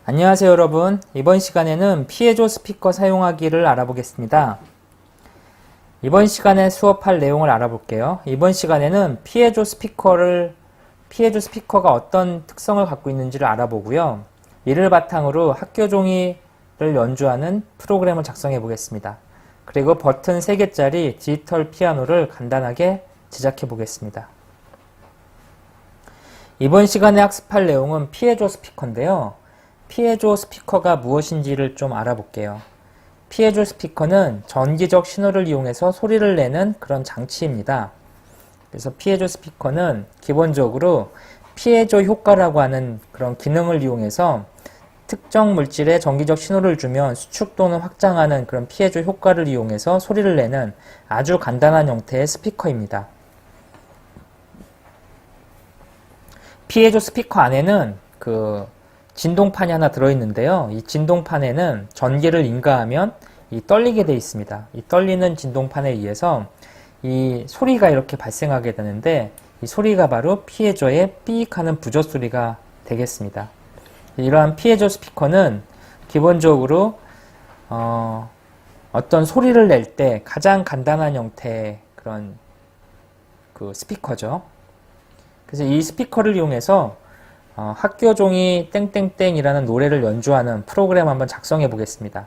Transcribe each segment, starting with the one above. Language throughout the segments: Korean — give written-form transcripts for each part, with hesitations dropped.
안녕하세요 여러분. 이번 시간에는 피에조 스피커 사용하기를 알아보겠습니다. 이번 시간에 수업할 내용을 알아볼게요. 이번 시간에는 피에조 스피커가 어떤 특성을 갖고 있는지를 알아보고요. 이를 바탕으로 학교 종이를 연주하는 프로그램을 작성해 보겠습니다. 그리고 버튼 3개짜리 디지털 피아노를 간단하게 제작해 보겠습니다. 이번 시간에 학습할 내용은 피에조 스피커인데요. 피에조 스피커가 무엇인지를 좀 알아볼게요. 피에조 스피커는 전기적 신호를 이용해서 소리를 내는 그런 장치입니다. 그래서 피에조 스피커는 기본적으로 피에조 효과라고 하는 그런 기능을 이용해서 특정 물질에 전기적 신호를 주면 수축 또는 확장하는 그런 피에조 효과를 이용해서 소리를 내는 아주 간단한 형태의 스피커입니다. 피에조 스피커 안에는 진동판이 하나 들어있는데요. 이 진동판에는 전기를 인가하면 떨리게 되어 있습니다. 이 떨리는 진동판에 의해서 이 소리가 이렇게 발생하게 되는데 이 소리가 바로 피에조의 삐익 하는 부저 소리가 되겠습니다. 이러한 피에조 스피커는 기본적으로 어떤 소리를 낼 때 가장 간단한 형태의 그런 스피커죠. 그래서 이 스피커를 이용해서 학교 종이 땡땡땡이라는 노래를 연주하는 프로그램 한번 작성해 보겠습니다.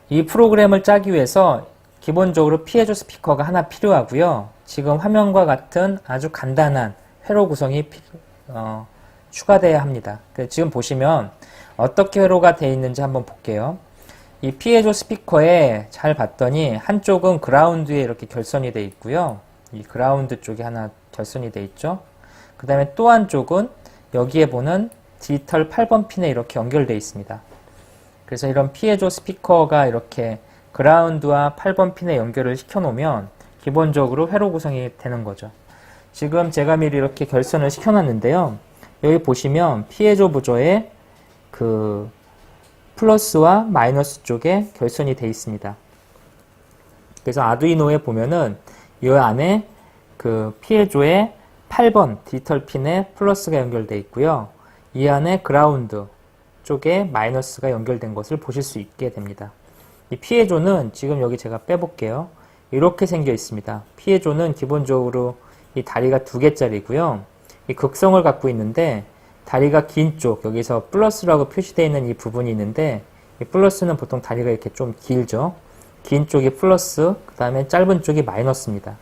이 프로그램을 짜기 위해서 기본적으로 피에조 스피커가 하나 필요하고요. 지금 화면과 같은 아주 간단한 회로 구성이 추가되어야 합니다. 지금 보시면 어떻게 회로가 되어 있는지 한번 볼게요. 이 피에조 스피커에 잘 봤더니 한쪽은 그라운드에 이렇게 결선이 되어 있고요. 이 그라운드 쪽에 하나 결선이 되어 있죠. 그 다음에 또 한쪽은 여기에 보는 디지털 8번 핀에 이렇게 연결되어 있습니다. 그래서 이런 피에조 스피커가 이렇게 그라운드와 8번 핀에 연결을 시켜 놓으면 기본적으로 회로 구성이 되는 거죠. 지금 제가 미리 이렇게 결선을 시켜 놨는데요. 여기 보시면 피에조 부저에 플러스와 마이너스 쪽에 결선이 되어 있습니다. 그래서 아두이노에 보면은 이 안에 피에조의 8번 디지털 핀에 플러스가 연결되어 있고요. 이 안에 그라운드 쪽에 마이너스가 연결된 것을 보실 수 있게 됩니다. 이 피에조는 지금 여기 제가 빼볼게요. 이렇게 생겨 있습니다. 피에조는 기본적으로 이 다리가 2개짜리고요. 이 극성을 갖고 있는데 다리가 긴 쪽, 여기서 플러스라고 표시되어 있는 이 부분이 있는데 이 플러스는 보통 다리가 이렇게 좀 길죠. 긴 쪽이 플러스, 그 다음에 짧은 쪽이 마이너스입니다.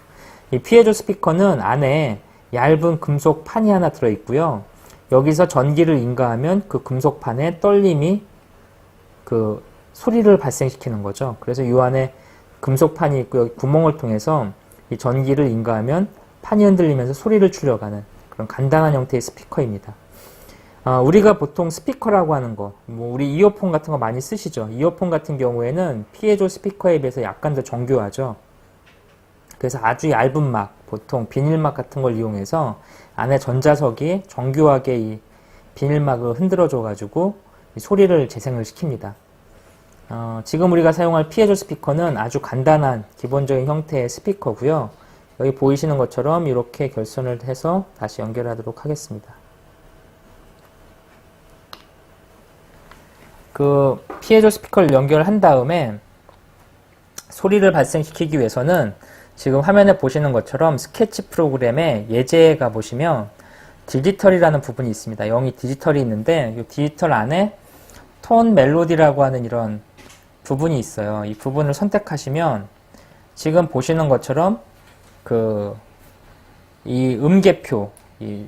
이 피에조 스피커는 안에 얇은 금속 판이 하나 들어있고요. 여기서 전기를 인가하면 그 금속판에 떨림이 소리를 발생시키는 거죠. 그래서 이 안에 금속판이 있고 여기 구멍을 통해서 이 전기를 인가하면 판이 흔들리면서 소리를 출력하는 그런 간단한 형태의 스피커입니다. 우리가 보통 스피커라고 하는 거, 우리 이어폰 같은 거 많이 쓰시죠. 이어폰 같은 경우에는 피에조 스피커에 비해서 약간 더 정교하죠. 그래서 아주 얇은 막, 보통 비닐막 같은 걸 이용해서 안에 전자석이 정교하게 이 비닐막을 흔들어줘 가지고 소리를 재생을 시킵니다. 지금 우리가 사용할 피에조 스피커는 아주 간단한 기본적인 형태의 스피커고요. 여기 보이시는 것처럼 이렇게 결선을 해서 다시 연결하도록 하겠습니다. 피에조 스피커를 연결한 다음에 소리를 발생시키기 위해서는 지금 화면에 보시는 것처럼 스케치 프로그램에 예제가 보시면 디지털이라는 부분이 있습니다. 영이 디지털이 있는데 이 디지털 안에 톤 멜로디라고 하는 이런 부분이 있어요. 이 부분을 선택하시면 지금 보시는 것처럼 이 음계표, 이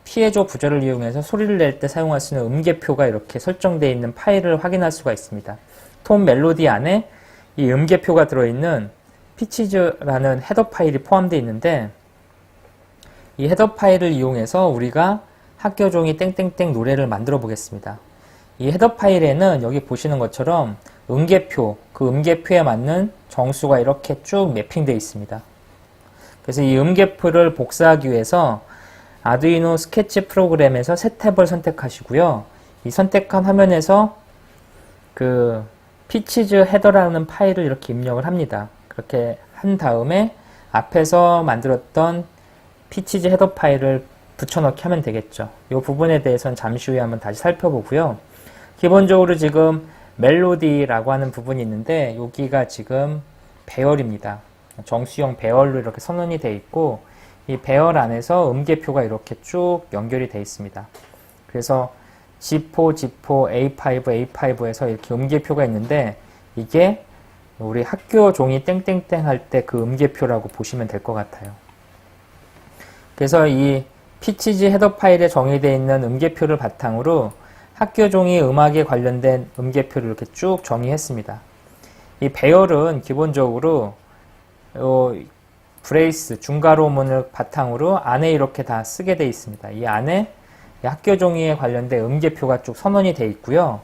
피에조 부저를 이용해서 소리를 낼 때 사용할 수 있는 음계표가 이렇게 설정되어 있는 파일을 확인할 수가 있습니다. 톤 멜로디 안에 이 음계표가 들어있는 피치즈라는 헤더 파일이 포함되어 있는데 이 헤더 파일을 이용해서 우리가 학교종이 땡땡땡 노래를 만들어 보겠습니다. 이 헤더 파일에는 여기 보시는 것처럼 음계표, 그 음계표에 맞는 정수가 이렇게 쭉 매핑되어 있습니다. 그래서 이 음계표를 복사하기 위해서 아두이노 스케치 프로그램에서 새 탭을 선택하시고요. 이 선택한 화면에서 그 피치즈 헤더라는 파일을 이렇게 입력을 합니다. 그렇게 한 다음에 앞에서 만들었던 피치즈 헤더 파일을 붙여넣기 하면 되겠죠. 이 부분에 대해서는 잠시 후에 한번 다시 살펴보고요. 기본적으로 지금 멜로디라고 하는 부분이 있는데 여기가 지금 배열입니다. 정수형 배열로 이렇게 선언이 되어 있고 이 배열 안에서 음계표가 이렇게 쭉 연결이 되어 있습니다. 그래서 G4, G4, A5, A5에서 이렇게 음계표가 있는데 이게 우리 학교 종이 땡땡땡 할 때 그 음계표라고 보시면 될 것 같아요. 그래서 이 피치지 헤더 파일에 정의되어 있는 음계표를 바탕으로 학교 종이 음악에 관련된 음계표를 이렇게 쭉 정의했습니다. 이 배열은 기본적으로 브레이스, 중괄호문을 바탕으로 안에 이렇게 다 쓰게 되어 있습니다. 이 안에 학교 종이에 관련된 음계표가 쭉 선언이 되어 있고요.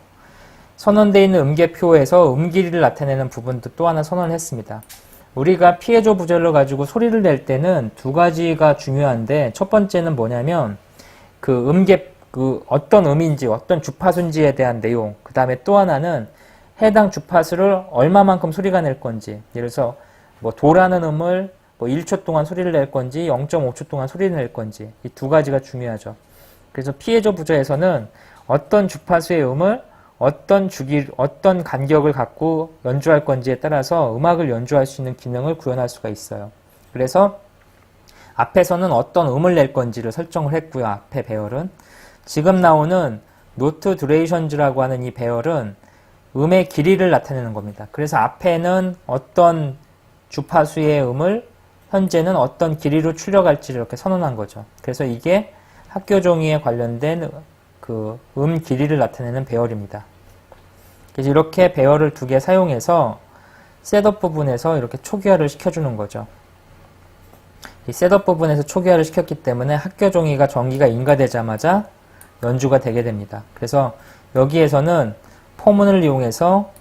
선언되어 있는 음계표에서 음길이를 나타내는 부분도 또 하나 선언을 했습니다. 우리가 피에조 부절을 가지고 소리를 낼 때는 두 가지가 중요한데 첫 번째는 뭐냐면 그 어떤 음인지 어떤 주파수인지에 대한 내용, 그 다음에 또 하나는 해당 주파수를 얼마만큼 소리가 낼 건지, 예를 들어서 뭐 도라는 음을 뭐 1초 동안 소리를 낼 건지 0.5초 동안 소리를 낼 건지, 이 두 가지가 중요하죠. 그래서 피에조 부저에서는 어떤 주파수의 음을 어떤 간격을 갖고 연주할 건지에 따라서 음악을 연주할 수 있는 기능을 구현할 수가 있어요. 그래서 앞에서는 어떤 음을 낼 건지를 설정을 했고요. 앞에 배열은. 지금 나오는 노트 듀레이션즈라고 하는 이 배열은 음의 길이를 나타내는 겁니다. 그래서 앞에는 어떤 주파수의 음을 현재는 어떤 길이로 출력할지를 이렇게 선언한 거죠. 그래서 이게 학교 종이에 관련된 그 길이를 나타내는 배열입니다. 그래서 이렇게 배열을 두 개 사용해서 셋업 부분에서 이렇게 초기화를 시켜주는 거죠. 이 셋업 부분에서 초기화를 시켰기 때문에 학교 종이가 전기가 인가되자마자 연주가 되게 됩니다. 그래서 여기에서는 포문을 이용해서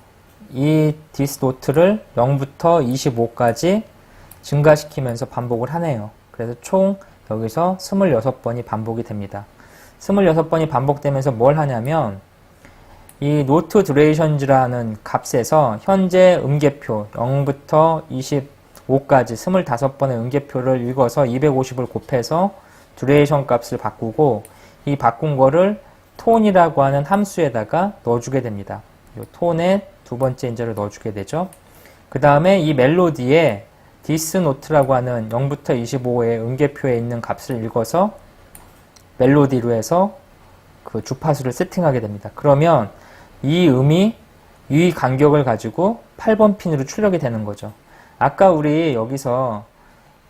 이 디스 노트를 0부터 25까지 증가시키면서 반복을 하네요. 그래서 총 여기서 26번이 반복이 됩니다. 26번이 반복되면서 뭘 하냐면 이 노트 듀레이션즈라는 값에서 현재 음계표 0부터 25까지 25번의 음계표를 읽어서 250을 곱해서 듀레이션 값을 바꾸고 이 바꾼 거를 톤이라고 하는 함수에다가 넣어주게 됩니다. 이 톤에 두 번째 인자를 넣어주게 되죠. 그 다음에 이 멜로디에 디스 노트라고 하는 0부터 25의 음계표에 있는 값을 읽어서 멜로디로 해서 그 주파수를 세팅하게 됩니다. 그러면 이 음이 이 간격을 가지고 8번 핀으로 출력이 되는 거죠. 아까 우리 여기서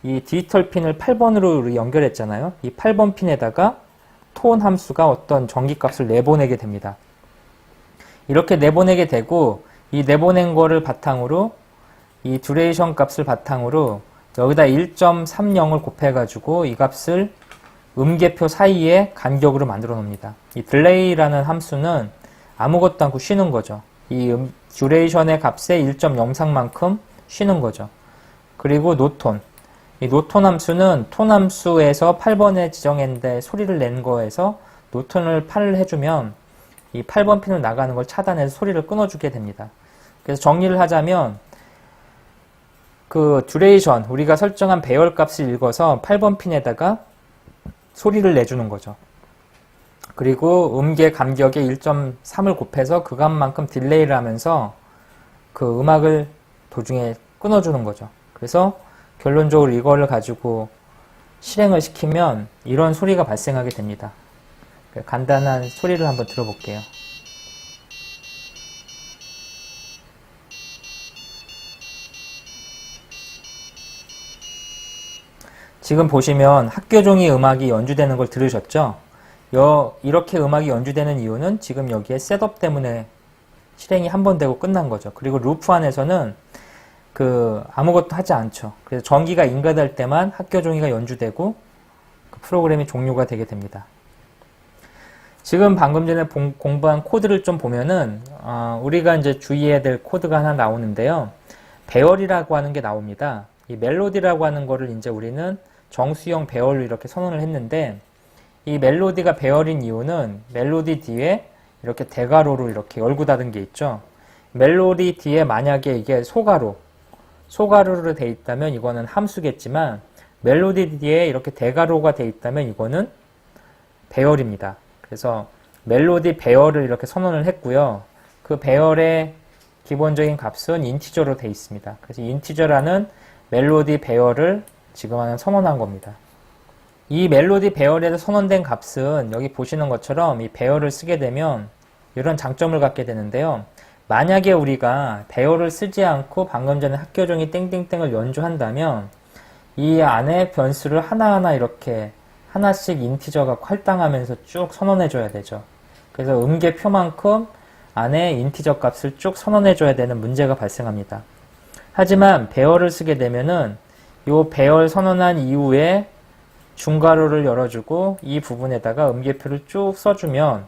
이 디지털 핀을 8번으로 연결했잖아요. 이 8번 핀에다가 톤 함수가 어떤 전기값을 내보내게 됩니다. 이렇게 내보내게 되고 이 내보낸 거를 바탕으로 이 듀레이션 값을 바탕으로 여기다 1.30을 곱해가지고 이 값을 음계표 사이에 간격으로 만들어 놓습니다. 이 딜레이라는 함수는 아무것도 않고 쉬는 거죠. 이 듀레이션의 값에 1.03만큼 쉬는 거죠. 그리고 노톤. 이 노톤 함수는 톤 함수에서 8번에 지정했는데 소리를 낸 거에서 노톤을 8을 해주면 이 8번 핀을 나가는 걸 차단해서 소리를 끊어주게 됩니다. 그래서 정리를 하자면 그 듀레이션, 우리가 설정한 배열 값을 읽어서 8번 핀에다가 소리를 내주는 거죠. 그리고 음계 간격에 1.3을 곱해서 그 값만큼 딜레이를 하면서 그 음악을 도중에 끊어주는 거죠. 그래서 결론적으로 이거를 가지고 실행을 시키면 이런 소리가 발생하게 됩니다. 간단한 소리를 한번 들어볼게요. 지금 보시면 학교 종이 음악이 연주되는 걸 들으셨죠? 이렇게 음악이 연주되는 이유는 지금 여기에 셋업 때문에 실행이 한 번 되고 끝난 거죠. 그리고 루프 안에서는 아무것도 하지 않죠. 그래서 전기가 인가될 때만 학교 종이가 연주되고 그 프로그램이 종료가 되게 됩니다. 지금 방금 전에 공부한 코드를 좀 보면은 우리가 이제 주의해야 될 코드가 하나 나오는데요. 배열이라고 하는 게 나옵니다. 이 멜로디라고 하는 거를 이제 우리는 정수형 배열로 이렇게 선언을 했는데, 이 멜로디가 배열인 이유는 멜로디 뒤에 이렇게 대괄호로 이렇게 열고 닫은 게 있죠. 멜로디 뒤에 만약에 이게 소괄호로 돼 있다면 이거는 함수겠지만, 멜로디 뒤에 이렇게 대괄호가 돼 있다면 이거는 배열입니다. 그래서 멜로디 배열을 이렇게 선언을 했고요. 그 배열의 기본적인 값은 인티저로 돼 있습니다. 그래서 인티저라는 멜로디 배열을 지금 선언한 겁니다. 이 멜로디 배열에서 선언된 값은 여기 보시는 것처럼 이 배열을 쓰게 되면 이런 장점을 갖게 되는데요. 만약에 우리가 배열을 쓰지 않고 방금 전에 학교종이 땡땡땡을 연주한다면 이 안에 변수를 하나하나 이렇게 하나씩 인티저가 할당하면서 쭉 선언해줘야 되죠. 그래서 음계표만큼 안에 인티저 값을 쭉 선언해줘야 되는 문제가 발생합니다. 하지만 배열을 쓰게 되면은 이 배열 선언한 이후에 중괄호를 열어주고 이 부분에다가 음계표를 쭉 써주면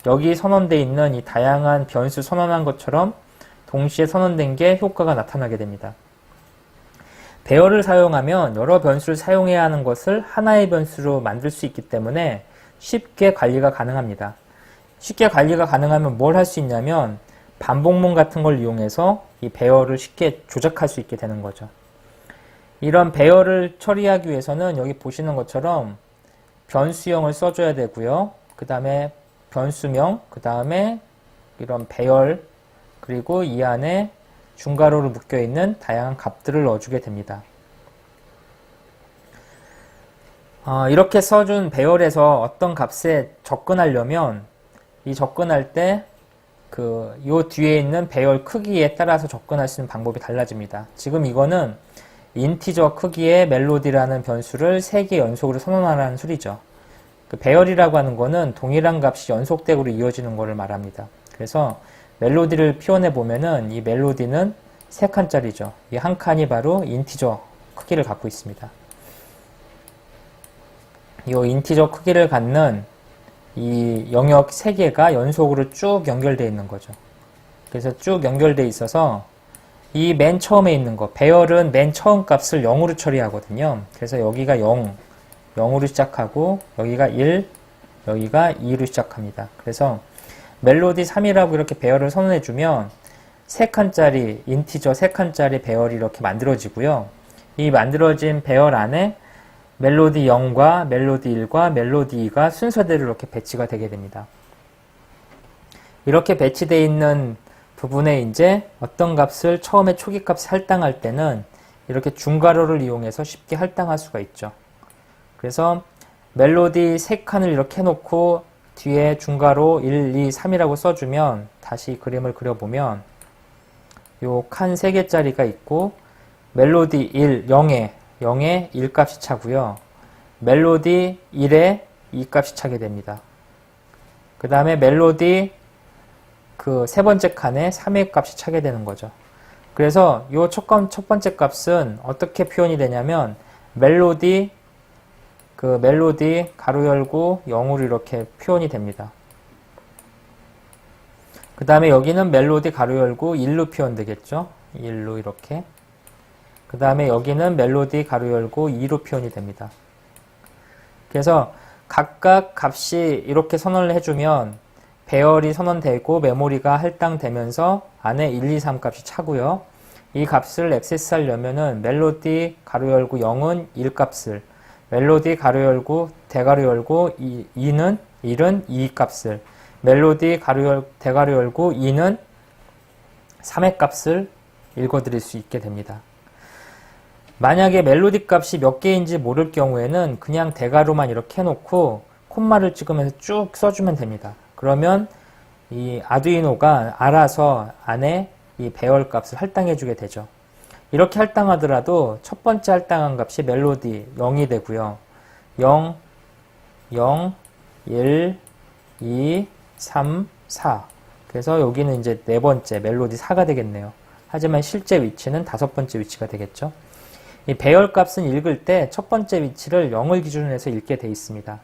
여기 선언되어 있는 이 다양한 변수 선언한 것처럼 동시에 선언된 게 효과가 나타나게 됩니다. 배열을 사용하면 여러 변수를 사용해야 하는 것을 하나의 변수로 만들 수 있기 때문에 쉽게 관리가 가능합니다. 쉽게 관리가 가능하면 뭘 할 수 있냐면 반복문 같은 걸 이용해서 이 배열을 쉽게 조작할 수 있게 되는 거죠. 이런 배열을 처리하기 위해서는 여기 보시는 것처럼 변수형을 써줘야 되고요. 그 다음에 변수명, 그 다음에 이런 배열, 그리고 이 안에 중괄호로 묶여있는 다양한 값들을 넣어주게 됩니다. 이렇게 써준 배열에서 어떤 값에 접근하려면 이 접근할 때 요 뒤에 있는 배열 크기에 따라서 접근할 수 있는 방법이 달라집니다. 지금 이거는 인티저 크기의 멜로디라는 변수를 3개 연속으로 선언하라는 소리죠. 그 배열이라고 하는 거는 동일한 값이 연속되고 이어지는 것을 말합니다. 그래서 멜로디를 표현해 보면은 이 멜로디는 3칸짜리죠. 이 한 칸이 바로 인티저 크기를 갖고 있습니다. 이 인티저 크기를 갖는 이 영역 3개가 연속으로 쭉 연결되어 있는 거죠. 그래서 쭉 연결되어 있어서 이 맨 처음에 있는 거, 배열은 맨 처음 값을 0으로 처리하거든요. 그래서 여기가 0으로 시작하고 여기가 1, 여기가 2로 시작합니다. 그래서 멜로디 3이라고 이렇게 배열을 선언해주면 3칸짜리, 인티저 3칸짜리 배열이 이렇게 만들어지고요. 이 만들어진 배열 안에 멜로디 0과 멜로디 1과 멜로디 2가 순서대로 이렇게 배치가 되게 됩니다. 이렇게 배치되어 있는 부분에 이제 어떤 값을 처음에 초기 값을 할당할 때는 이렇게 중괄호를 이용해서 쉽게 할당할 수가 있죠. 그래서 멜로디 3칸을 이렇게 해놓고 뒤에 중괄호 1, 2, 3이라고 써주면 다시 그림을 그려보면 요 칸 3개짜리가 있고 멜로디 1, 0에 1 값이 차고요. 멜로디 1에 2 값이 차게 됩니다. 그 다음에 멜로디 그 3번째 칸에 3의 값이 차게 되는 거죠. 그래서 요 첫 번째 값은 어떻게 표현이 되냐면 멜로디 가로 열고 0으로 이렇게 표현이 됩니다. 그 다음에 여기는 멜로디 가로 열고 1로 표현되겠죠. 1로 이렇게. 그 다음에 여기는 멜로디 가로 열고 2로 표현이 됩니다. 그래서 각각 값이 이렇게 선언을 해주면 배열이 선언되고 메모리가 할당되면서 안에 1, 2, 3 값이 차고요. 이 값을 액세스하려면은 멜로디 가로 열고 0은 1 값을, 멜로디 가로 열고 대가로 열고 1은 2 값을, 멜로디 대가로 열고 2는 3의 값을 읽어드릴 수 있게 됩니다. 만약에 멜로디 값이 몇 개인지 모를 경우에는 그냥 대괄호만 이렇게 해놓고 콤마를 찍으면서 쭉 써주면 됩니다. 그러면 이 아두이노가 알아서 안에 이 배열 값을 할당해주게 되죠. 이렇게 할당하더라도 첫 번째 할당한 값이 멜로디 0이 되고요. 0, 0, 1, 2, 3, 4. 그래서 여기는 이제 네 번째 멜로디 4가 되겠네요. 하지만 실제 위치는 5번째 위치가 되겠죠. 이 배열 값은 읽을 때 첫 번째 위치를 0을 기준으로 해서 읽게 되어 있습니다.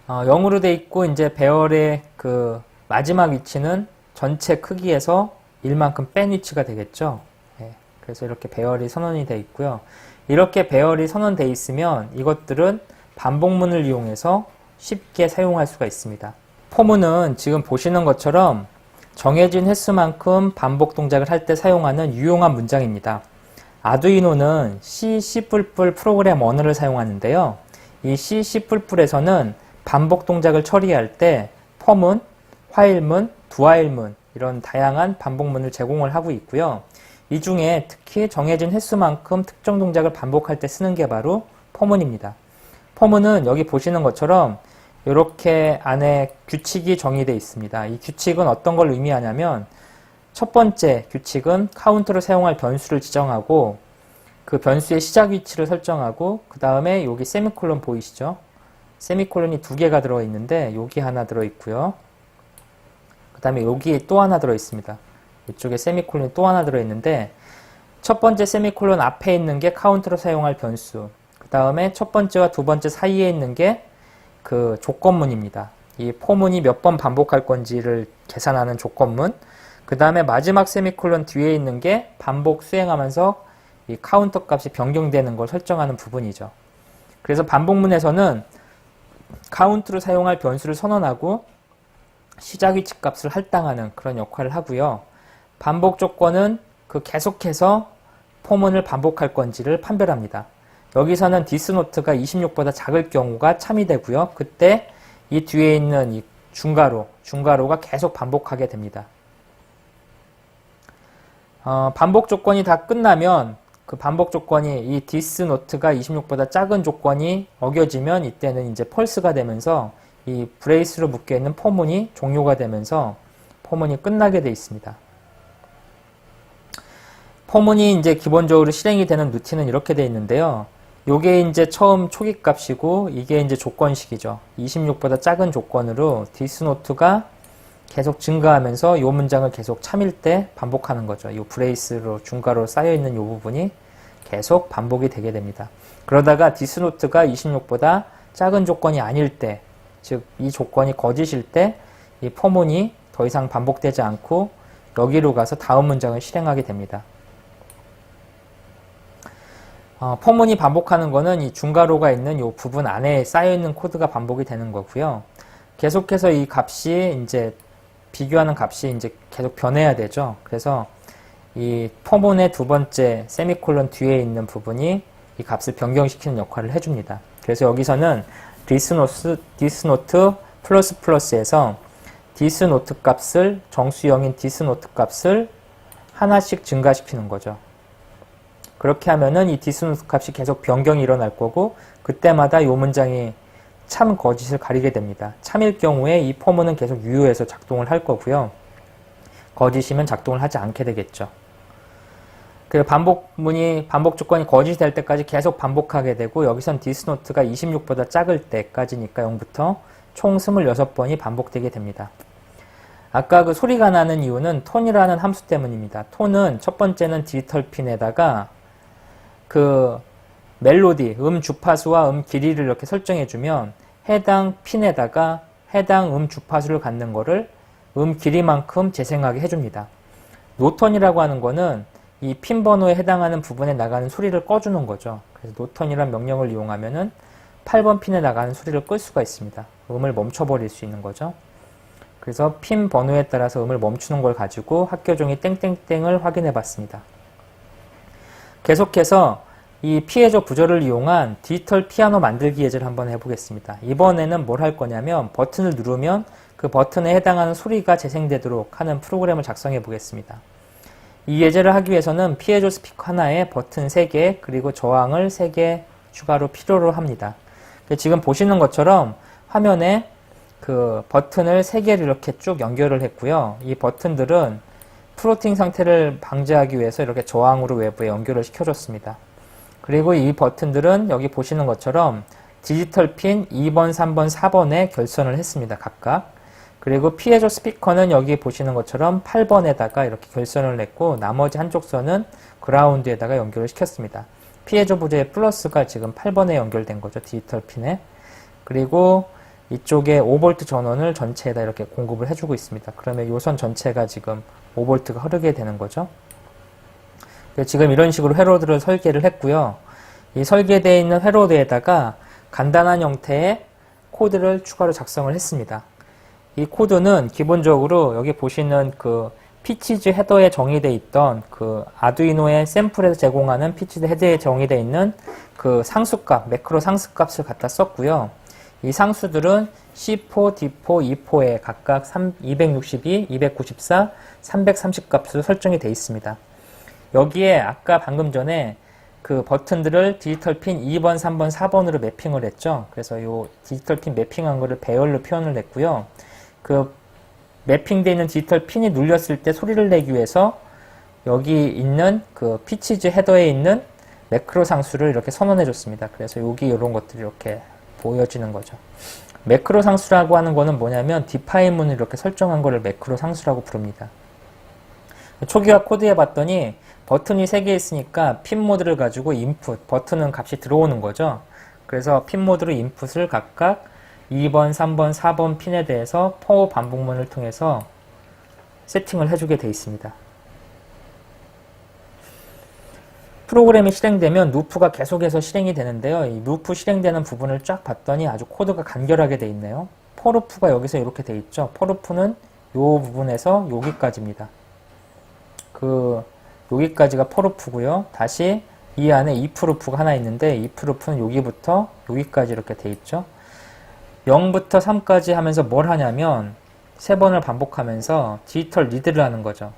0으로 돼 있고 이제 배열의 그 마지막 위치는 전체 크기에서 1만큼 뺀 위치가 되겠죠. 예, 그래서 이렇게 배열이 선언이 돼 있고요. 이렇게 배열이 선언돼 있으면 이것들은 반복문을 이용해서 쉽게 사용할 수가 있습니다. 포문은 지금 보시는 것처럼 정해진 횟수만큼 반복 동작을 할 때 사용하는 유용한 문장입니다. 아두이노는 C++ 프로그램 언어를 사용하는데요. 이 C++에서는 반복 동작을 처리할 때 포문, 화일문, 두화일문 이런 다양한 반복문을 제공을 하고 있고요. 이 중에 특히 정해진 횟수만큼 특정 동작을 반복할 때 쓰는 게 바로 포문입니다. 포문은 여기 보시는 것처럼 이렇게 안에 규칙이 정의되어 있습니다. 이 규칙은 어떤 걸 의미하냐면 첫 번째 규칙은 카운트로 사용할 변수를 지정하고 그 변수의 시작 위치를 설정하고 그 다음에 여기 세미콜론 보이시죠? 세미콜론이 두 개가 들어있는데 여기 하나 들어있고요. 그 다음에 여기 또 하나 들어있습니다. 이쪽에 세미콜론이 또 하나 들어있는데 첫 번째 세미콜론 앞에 있는 게 카운트로 사용할 변수, 그 다음에 첫 번째와 두 번째 사이에 있는 게 그 조건문입니다. 이 포문이 몇 번 반복할 건지를 계산하는 조건문, 그 다음에 마지막 세미콜론 뒤에 있는 게 반복 수행하면서 이 카운터 값이 변경되는 걸 설정하는 부분이죠. 그래서 반복문에서는 카운트로 사용할 변수를 선언하고 시작 위치 값을 할당하는 그런 역할을 하고요. 반복 조건은 그 계속해서 포문을 반복할 건지를 판별합니다. 여기서는 디스노트가 26보다 작을 경우가 참이되고요. 그때 이 뒤에 있는 이 중괄호가 계속 반복하게 됩니다. 반복 조건이 다 끝나면 그 반복 조건이 이 디스노트가 26보다 작은 조건이 어겨지면 이때는 이제 펄스가 되면서 이 브레이스로 묶여 있는 포문이 종료가 되면서 포문이 끝나게 되어 있습니다. 포문이 이제 기본적으로 실행이 되는 루틴은 이렇게 되어 있는데요. 요게 이제 처음 초기 값이고 이게 이제 조건식이죠. 26보다 작은 조건으로 디스노트가 계속 증가하면서 이 문장을 계속 참일 때 반복하는 거죠. 이 브레이스로 중괄호로 쌓여있는 이 부분이 계속 반복이 되게 됩니다. 그러다가 디스노트가 26보다 작은 조건이 아닐 때, 즉 이 조건이 거짓일 때 이 포문이 더 이상 반복되지 않고 여기로 가서 다음 문장을 실행하게 됩니다. 포문이 반복하는 거는 이 중괄호가 있는 이 부분 안에 쌓여있는 코드가 반복이 되는 거고요. 계속해서 이 값이 이제 비교하는 값이 이제 계속 변해야 되죠. 그래서 이 포문의 두 번째 세미콜론 뒤에 있는 부분이 이 값을 변경시키는 역할을 해줍니다. 그래서 여기서는 디스노트 플러스에서 디스노트 값을 정수형인 디스노트 값을 하나씩 증가시키는 거죠. 그렇게 하면은 이 디스노트 값이 계속 변경이 일어날 거고 그때마다 이 문장이 참 거짓을 가리게 됩니다. 참일 경우에 이 포문은 계속 유효해서 작동을 할 거고요. 거짓이면 작동을 하지 않게 되겠죠. 그 반복 조건이 거짓이 될 때까지 계속 반복하게 되고 여기선 디스노트가 26보다 작을 때까지니까 0부터 총 26번이 반복되게 됩니다. 아까 그 소리가 나는 이유는 톤이라는 함수 때문입니다. 톤은 첫 번째는 디지털 핀에다가 그 멜로디, 주파수와 길이를 이렇게 설정해주면 해당 핀에다가 해당 주파수를 갖는 거를 길이만큼 재생하게 해줍니다. 노턴이라고 하는 거는 이 핀 번호에 해당하는 부분에 나가는 소리를 꺼주는 거죠. 그래서 노턴이란 명령을 이용하면은 8번 핀에 나가는 소리를 끌 수가 있습니다. 음을 멈춰버릴 수 있는 거죠. 그래서 핀 번호에 따라서 음을 멈추는 걸 가지고 학교종이 땡땡땡을 확인해 봤습니다. 계속해서 이 피해저 구조를 이용한 디지털 피아노 만들기 예제를 한번 해보겠습니다. 이번에는 뭘 할 거냐면 버튼을 누르면 그 버튼에 해당하는 소리가 재생되도록 하는 프로그램을 작성해 보겠습니다. 이 예제를 하기 위해서는 피해저 스피커 하나에 버튼 3개 그리고 저항을 3개 추가로 필요로 합니다. 지금 보시는 것처럼 화면에 그 버튼을 3개를 이렇게 쭉 연결을 했고요. 이 버튼들은 프로팅 상태를 방지하기 위해서 이렇게 저항으로 외부에 연결을 시켜줬습니다. 그리고 이 버튼들은 여기 보시는 것처럼 디지털 핀 2번, 3번, 4번에 결선을 했습니다. 각각. 그리고 피해저 스피커는 여기 보시는 것처럼 8번에다가 이렇게 결선을 냈고 나머지 한쪽 선은 그라운드에다가 연결을 시켰습니다. 피해저 부재의 플러스가 지금 8번에 연결된 거죠. 디지털 핀에. 그리고 이쪽에 5V 전원을 전체에다 이렇게 공급을 해주고 있습니다. 그러면 요 선 전체가 지금 5V가 흐르게 되는 거죠. 지금 이런 식으로 회로드를 설계를 했고요. 이 설계되어 있는 회로드에다가 간단한 형태의 코드를 추가로 작성을 했습니다. 이 코드는 기본적으로 여기 보시는 그 피치즈 헤더에 정의되어 있던 그 아두이노의 샘플에서 제공하는 피치즈 헤더에 정의되어 있는 그 상수값, 매크로 상수값을 갖다 썼고요. 이 상수들은 C4, D4, E4에 각각 262, 294, 330 값으로 설정이 되어 있습니다. 여기에 아까 방금 전에 그 버튼들을 디지털 핀 2번, 3번, 4번으로 매핑을 했죠. 그래서 요 디지털 핀 매핑한 거를 배열로 표현을 했고요. 그 매핑되어 있는 디지털 핀이 눌렸을 때 소리를 내기 위해서 여기 있는 그 피치즈 헤더에 있는 매크로 상수를 이렇게 선언해 줬습니다. 그래서 여기 이런 것들이 이렇게 보여지는 거죠. 매크로 상수라고 하는 거는 뭐냐면 디파인문을 이렇게 설정한 거를 매크로 상수라고 부릅니다. 초기화 코드해 봤더니 버튼이 3개 있으니까 핀 모드를 가지고 인풋, 버튼은 값이 들어오는 거죠. 그래서 핀 모드로 인풋을 각각 2번, 3번, 4번 핀에 대해서 포 반복문을 통해서 세팅을 해주게 되어 있습니다. 프로그램이 실행되면 루프가 계속해서 실행이 되는데요. 이 루프 실행되는 부분을 쫙 봤더니 아주 코드가 간결하게 되어 있네요. 포루프가 여기서 이렇게 되어 있죠. 포루프는 이 부분에서 여기까지입니다. 여기까지가 포루프고요. 다시 이 안에 if 루프가 하나 있는데 if 루프는 여기부터 여기까지 이렇게 되어 있죠. 0부터 3까지 하면서 뭘 하냐면 3번을 반복하면서 디지털 리드를 하는 거죠.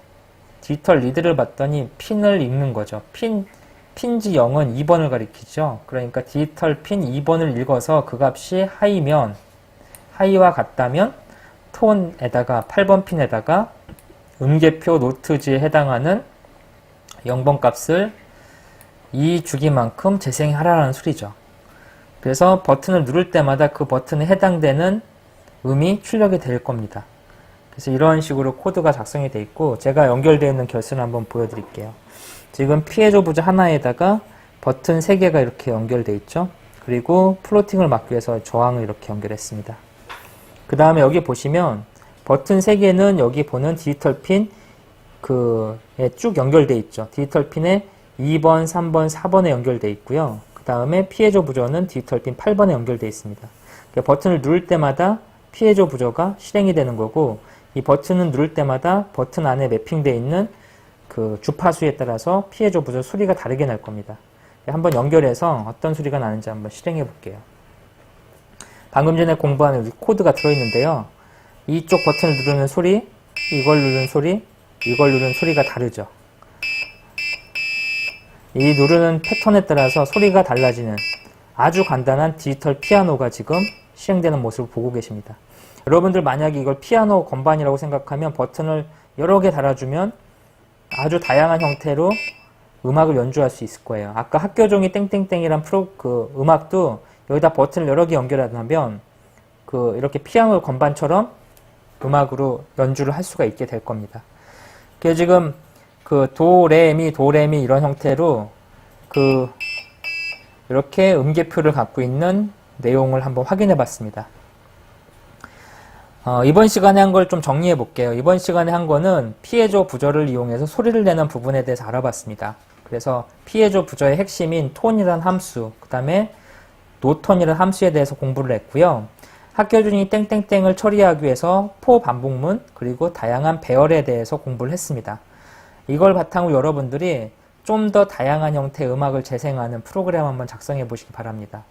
디지털 리드를 봤더니 핀을 읽는 거죠. 핀지 0은 2번을 가리키죠. 그러니까 디지털 핀 2번을 읽어서 그 값이 하이면, 하이와 같다면 톤에다가 8번 핀에다가 음계표 노트지에 해당하는 0번 값을 이 주기만큼 재생하라는 소리죠. 그래서 버튼을 누를 때마다 그 버튼에 해당되는 음이 출력이 될 겁니다. 그래서 이런 식으로 코드가 작성이 되어 있고 제가 연결되어 있는 결선을 한번 보여드릴게요. 지금 피에조 부저 하나에다가 버튼 3개가 이렇게 연결되어 있죠. 그리고 플로팅을 막기 위해서 저항을 이렇게 연결했습니다. 그 다음에 여기 보시면 버튼 3개는 여기 보는 디지털 핀 쭉 연결되어 있죠. 디지털 핀에 2번, 3번, 4번에 연결되어 있고요. 그 다음에 피에조 부저는 디지털 핀 8번에 연결되어 있습니다. 그러니까 버튼을 누를 때마다 피에조 부저가 실행이 되는 거고 이 버튼을 누를 때마다 버튼 안에 매핑되어 있는 그 주파수에 따라서 피에조 부저 소리가 다르게 날 겁니다. 한번 연결해서 어떤 소리가 나는지 한번 실행해 볼게요. 방금 전에 공부한 여기 코드가 들어있는데요. 이쪽 버튼을 누르는 소리, 이걸 누르는 소리, 이걸 누르는 소리가 다르죠. 이 누르는 패턴에 따라서 소리가 달라지는 아주 간단한 디지털 피아노가 지금 실행되는 모습을 보고 계십니다. 여러분들 만약에 이걸 피아노 건반이라고 생각하면 버튼을 여러 개 달아주면 아주 다양한 형태로 음악을 연주할 수 있을 거예요. 아까 학교종이 땡땡땡이란 음악도 여기다 버튼을 여러 개 연결하면 이렇게 피아노 건반처럼 음악으로 연주를 할 수가 있게 될 겁니다. 그래서 지금 도레미 이런 형태로 이렇게 음계표를 갖고 있는 내용을 한번 확인해 봤습니다. 이번 시간에 한 걸 좀 정리해 볼게요. 이번 시간에 한 거는 피에조 부저를 이용해서 소리를 내는 부분에 대해서 알아봤습니다. 그래서 피에조 부저의 핵심인 톤이란 함수, 그 다음에 노톤이란 함수에 대해서 공부를 했고요. 학교 중이 땡땡땡을 처리하기 위해서 포 반복문 그리고 다양한 배열에 대해서 공부를 했습니다. 이걸 바탕으로 여러분들이 좀 더 다양한 형태의 음악을 재생하는 프로그램 한번 작성해 보시기 바랍니다.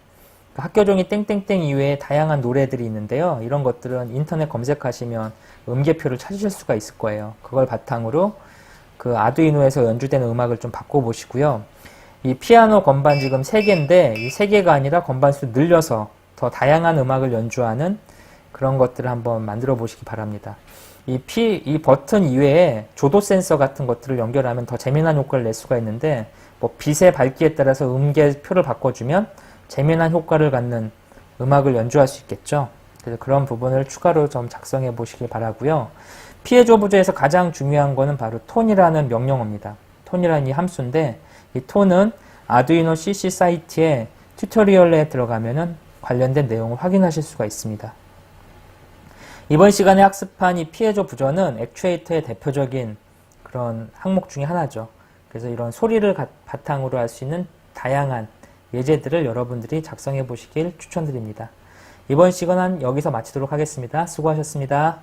학교 종이 땡땡땡 이외에 다양한 노래들이 있는데요. 이런 것들은 인터넷 검색하시면 음계표를 찾으실 수가 있을 거예요. 그걸 바탕으로 아두이노에서 연주되는 음악을 좀 바꿔보시고요. 이 피아노 건반 지금 3개인데 이 3개가 아니라 건반수 늘려서 더 다양한 음악을 연주하는 그런 것들을 한번 만들어 보시기 바랍니다. 이 버튼 이외에 조도 센서 같은 것들을 연결하면 더 재미난 효과를 낼 수가 있는데 빛의 밝기에 따라서 음계표를 바꿔주면 재미난 효과를 갖는 음악을 연주할 수 있겠죠. 그래서 그런 부분을 추가로 좀 작성해 보시길 바라고요. 피에조 부저에서 가장 중요한 거는 바로 톤이라는 명령어입니다. 톤이라는 이 함수인데 이 톤은 아두이노 CC 사이트에 튜토리얼에 들어가면은 관련된 내용을 확인하실 수가 있습니다. 이번 시간에 학습한 이 피에조 부저는 액추에이터의 대표적인 그런 항목 중에 하나죠. 그래서 이런 소리를 바탕으로 할 수 있는 다양한 예제들을 여러분들이 작성해 보시길 추천드립니다. 이번 시간은 여기서 마치도록 하겠습니다. 수고하셨습니다.